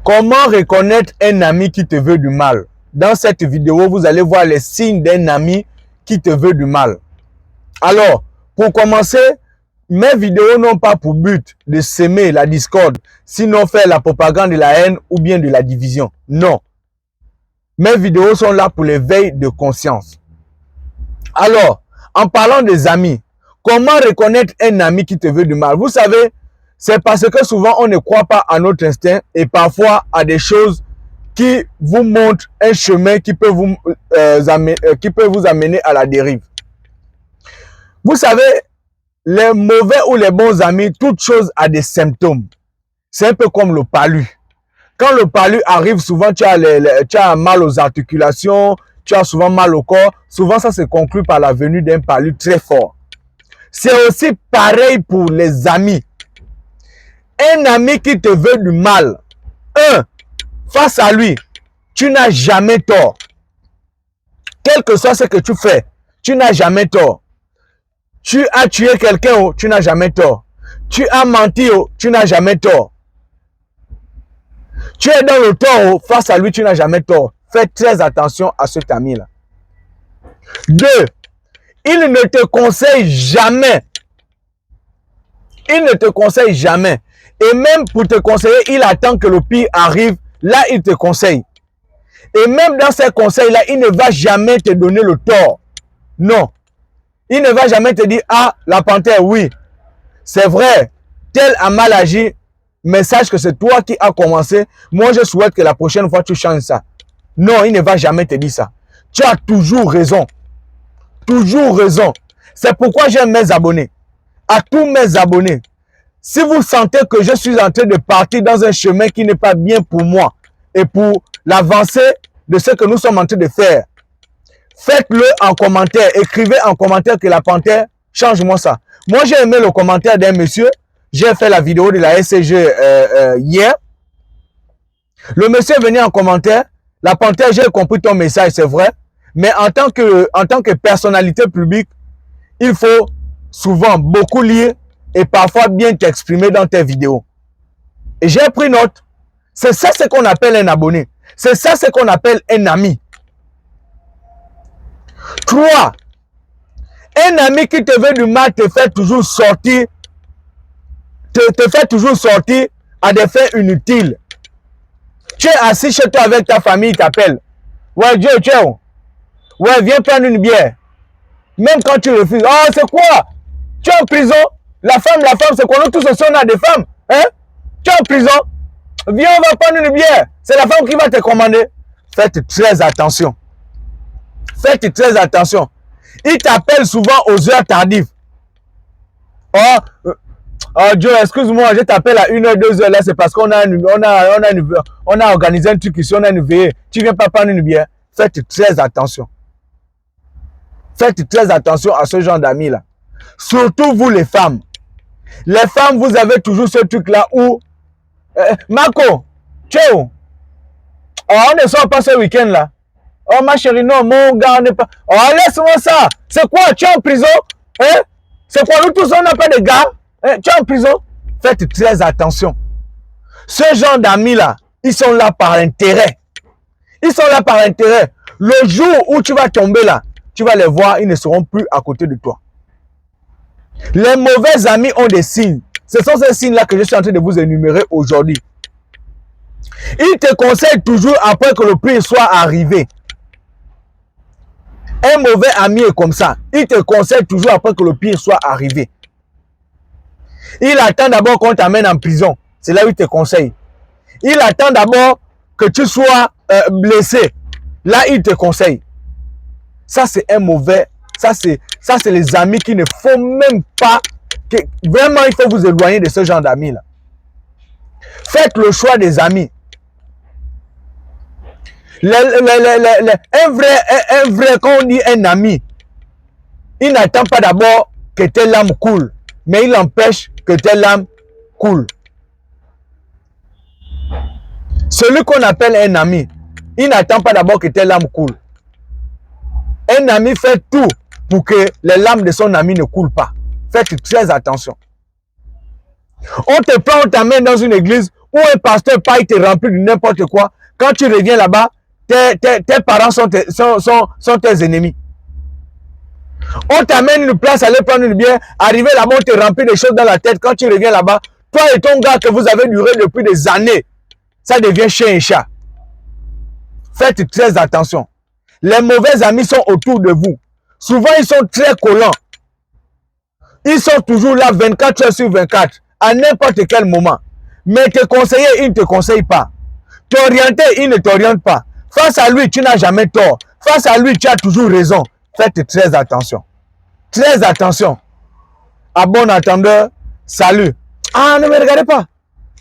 Comment reconnaître un ami qui te veut du mal? Dans cette vidéo, vous allez voir les signes d'un ami qui te veut du mal. Alors, pour commencer, mes vidéos n'ont pas pour but de s'aimer la discorde, sinon faire la propagande de la haine ou bien de la division. Non. Mes vidéos sont là pour l'éveil de conscience. Alors, en parlant des amis, comment reconnaître un ami qui te veut du mal? Vous savez, c'est parce que souvent on ne croit pas à notre instinct et parfois à des choses qui vous montrent un chemin qui peut vous amener à la dérive. Vous savez, les mauvais ou les bons amis, toute chose a des symptômes. C'est un peu comme le palu. Quand le palu arrive, souvent tu as mal aux articulations, tu as souvent mal au corps. Souvent ça se conclut par la venue d'un palu très fort. C'est aussi pareil pour les amis. Un ami qui te veut du mal, face à lui, tu n'as jamais tort. Quel que soit ce que tu fais, tu n'as jamais tort. Tu as tué quelqu'un, tu n'as jamais tort. Tu as menti, tu n'as jamais tort. Tu es dans le tort, face à lui, tu n'as jamais tort. Fais très attention à cet ami-là. 2. Il ne te conseille jamais. Il ne te conseille jamais. Et même pour te conseiller, il attend que le pire arrive. Là, il te conseille. Et même dans ces conseils-là, il ne va jamais te donner le tort. Non. Il ne va jamais te dire, ah, la panthère, oui, c'est vrai, tel a mal agi, mais sache que c'est toi qui as commencé. Moi, je souhaite que la prochaine fois, tu changes ça. Non, il ne va jamais te dire ça. Tu as toujours raison. Toujours raison. C'est pourquoi j'aime mes abonnés. À tous mes abonnés, si vous sentez que je suis en train de partir dans un chemin qui n'est pas bien pour moi et pour l'avancée de ce que nous sommes en train de faire, faites-le en commentaire. Écrivez en commentaire que la panthère, change-moi ça. Moi, j'ai aimé le commentaire d'un monsieur. J'ai fait la vidéo de la SCG hier. Le monsieur est venu en commentaire. La panthère, j'ai compris ton message, c'est vrai. Mais en tant que personnalité publique, il faut souvent beaucoup lire et parfois bien t'exprimer dans tes vidéos. Et j'ai pris note. C'est ça ce qu'on appelle un abonné. C'est ça ce qu'on appelle un ami. 3. Un ami qui te veut du mal te fait toujours sortir, te fait toujours sortir à des fins inutiles. Tu es assis chez toi avec ta famille, il t'appelle. Ouais, Dieu, tiens. Ouais, viens prendre une bière. Même quand tu refuses. Oh, c'est quoi? Tu es en prison. La femme, c'est quoi? Nous tous aussi, on a des femmes. Hein? Tu es en prison. Viens, on va prendre une bière. C'est la femme qui va te commander. Faites très attention. Faites très attention. Il t'appelle souvent aux heures tardives. Oh Dieu, excuse-moi, je t'appelle à 1h, 2h là, c'est parce qu'on a organisé un truc ici, on a une veillée. Tu viens pas prendre une bière. Faites très attention. Faites très attention à ce genre d'amis là. Surtout vous les femmes. Les femmes, vous avez toujours ce truc là où Marco, tu es où? Oh, on ne sort pas ce week-end là. Oh ma chérie, non, mon gars, on n'est pas. Oh, laisse-moi ça. C'est quoi? Tu es en prison? Hein? C'est quoi? Nous tous, on n'a pas de gars? Hein? Tu es en prison? Faites très attention. Ce genre d'amis là, ils sont là par intérêt. Ils sont là par intérêt. Le jour où tu vas tomber là, tu vas les voir, ils ne seront plus à côté de toi. Les mauvais amis ont des signes. Ce sont ces signes-là que je suis en train de vous énumérer aujourd'hui. Ils te conseillent toujours après que le pire soit arrivé. Un mauvais ami est comme ça. Il te conseille toujours après que le pire soit arrivé. Il attend d'abord qu'on t'amène en prison. C'est là où il te conseille. Il attend d'abord que tu sois blessé. Là, il te conseille. Ça, c'est un mauvais. Ça, c'est les amis qui ne faut même pas. Vraiment, il faut vous éloigner de ce genre d'amis-là. Faites le choix des amis. Un vrai, quand on dit un ami, il n'attend pas d'abord que telle âme coule, mais il empêche que telle âme coule. Celui qu'on appelle un ami, il n'attend pas d'abord que telle âme coule. Un ami fait tout pour que les larmes de son ami ne coulent pas. Faites très attention. On te prend, on t'amène dans une église Ou un pasteur paille te remplit de n'importe quoi. Quand tu reviens là-bas, tes parents sont tes ennemis. On t'amène une place, aller prendre une bière, arriver là-bas, on te remplit des choses dans la tête. Quand tu reviens là-bas, toi et ton gars que vous avez duré depuis des années, ça devient chien et chat. Faites très attention. Les mauvais amis sont autour de vous. Souvent, ils sont très collants. Ils sont toujours là 24 heures sur 24, à n'importe quel moment. Mais te conseiller, ils ne te conseillent pas. T'orienter, ils ne t'orientent pas. Face à lui, tu n'as jamais tort. Face à lui, tu as toujours raison. Faites très attention. Très attention. À bon entendeur, salut. Ah, ne me regardez pas.